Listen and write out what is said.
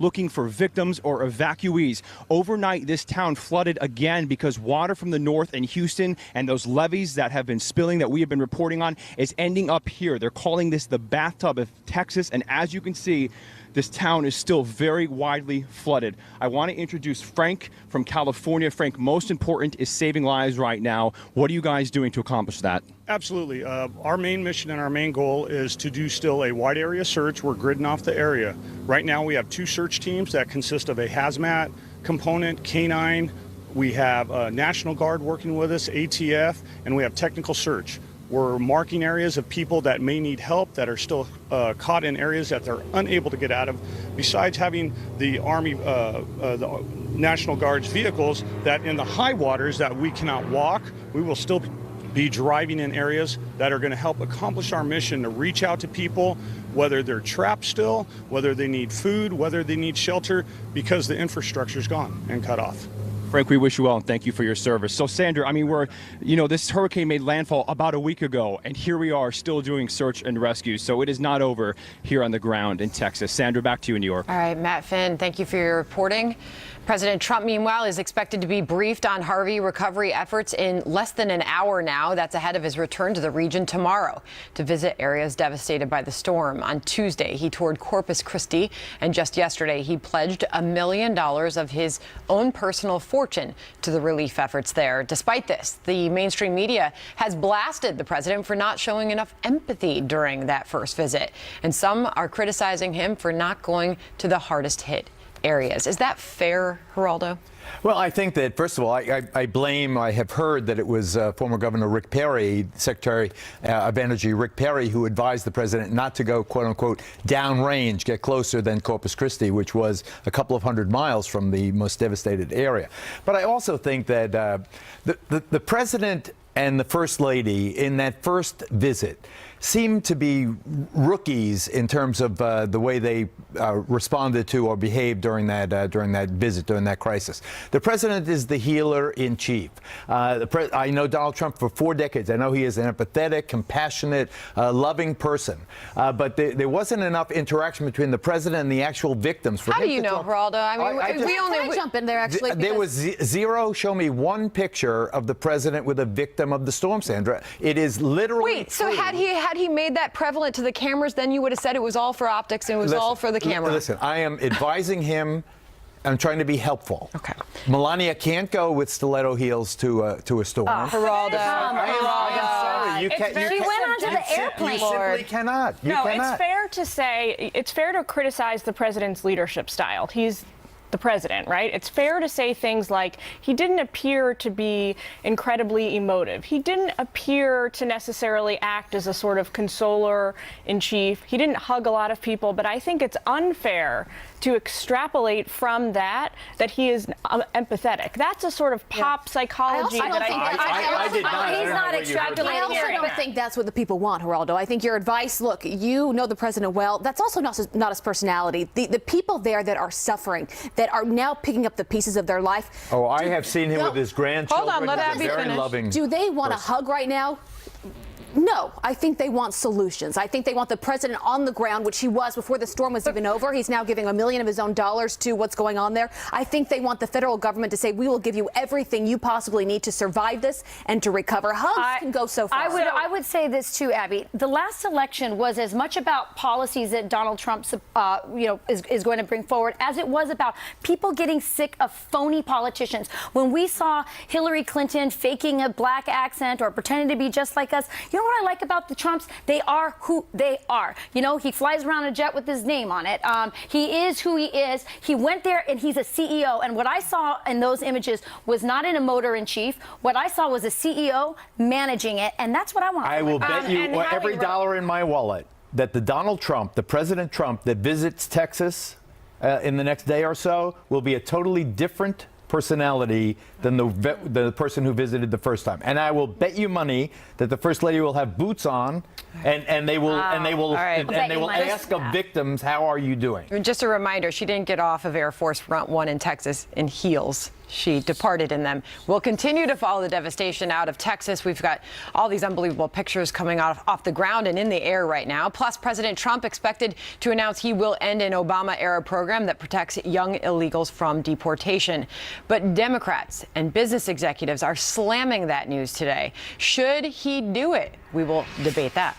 looking for victims or evacuees. Overnight, this town flooded again because water from the north in Houston and those levees that have been spilling that we have been reporting on is ending up here. They're calling this the bathtub of Texas, and as you can see, this town is still very widely flooded. I want to introduce Frank from California. Frank, most important is saving lives right now. What are you guys doing to accomplish that? Absolutely. Our main mission and our main goal is to do still a wide area search. We're gridding off the area. Right now we have 2 search teams that consist of a hazmat component, canine. We have National Guard working with us, ATF, and we have technical search. We're marking areas of people that may need help, that are still caught in areas that they're unable to get out of. Besides having the Army, the National Guard's vehicles that in the high waters that we cannot walk, we will still be driving in areas that are going to help accomplish our mission to reach out to people, whether they're trapped still, whether they need food, whether they need shelter, because the infrastructure's gone and cut off. Frank, we wish you well and thank you for your service. So, Sandra, I mean, this hurricane made landfall about a week ago, and here we are still doing search and rescue. So it is not over here on the ground in Texas. Sandra, back to you in New York. All right, Matt Finn, thank you for your reporting. President Trump, meanwhile, is expected to be briefed on Harvey recovery efforts in less than an hour now. That's ahead of his return to the region tomorrow to visit areas devastated by the storm. On Tuesday, he toured Corpus Christi, and just yesterday, he pledged $1 million of his own personal fortune to the relief efforts there. Despite this, the mainstream media has blasted the president for not showing enough empathy during that first visit, and some are criticizing him for not going to the hardest hit areas. Is that fair, Geraldo? Well, I think that, first of all, I have heard that it was former Governor Rick Perry, Secretary of Energy Rick Perry, who advised the president not to go, quote unquote, downrange, get closer than Corpus Christi, which was a couple of hundred miles from the most devastated area. But I also think that the president and the First Lady in that first visit seem to be rookies in terms of the way they responded to or behaved during that visit, during that crisis. The president is the healer in chief. I know Donald Trump for 4 decades. I know he is an empathetic, compassionate, loving person. But there wasn't enough interaction between the president and the actual victims. How do you know, Geraldo? I mean, we only jump in there actually. There was zero. Show me one picture of the president with a victim of the storm, Sandra. It is literally. Wait, so had he made that prevalent to the cameras, then you would have said it was all for optics and it was all for the camera. Listen, I am advising him. I'm trying to be helpful. Okay. Melania can't go with stiletto heels to a storm. Geraldo. I'm sorry. She went onto the airplane. You simply cannot. You cannot. It's fair to say, it's fair to criticize the president's leadership style. He's the president, right? It's fair to say things like he didn't appear to be incredibly emotive. He didn't appear to necessarily act as a sort of consoler in chief. He didn't hug a lot of people, but I think it's unfair to extrapolate from that he is empathetic. That's a sort of pop psychology I also don't think that's what the people want, Geraldo. I think your advice, look, you know the president well. That's also not his personality. The people there that are suffering, that are now picking up the pieces of their life. Oh, I have seen him with his grandchildren. Hold on, let Abby very finish. loving. Do they want a hug right now? No, I think they want solutions. I think they want the president on the ground, which he was before the storm was even over. He's now giving $1 million of his own dollars to what's going on there. I think they want the federal government to say, we will give you everything you possibly need to survive this and to recover. Hugs can go so far. I would say this too, Abby. The last election was as much about policies that Donald Trump, is going to bring forward as it was about people getting sick of phony politicians. When we saw Hillary Clinton faking a black accent or pretending to be just like us, you know what I like about the Trumps? They are who they are. You know, he flies around a jet with his name on it. He is who he is. He went there and he's a CEO. And what I saw in those images was not in a motor in chief. What I saw was a CEO managing it. And that's what I want. I will bet you every dollar in my wallet that the President Trump that visits Texas in the next day or so will be a totally different personality than the person who visited the first time. And I will bet you money that the First Lady will have boots on and they will All right. and they will ask of victims, how are you doing? Just a reminder, she didn't get off of Air Force Front 1 in Texas in heels. She departed in them. We'll continue to follow the devastation out of Texas. We've got all these unbelievable pictures coming off the ground and in the air right now. Plus, President Trump expected to announce he will end an Obama-era program that protects young illegals from deportation. But Democrats and business executives are slamming that news today. Should he do it? We will debate that.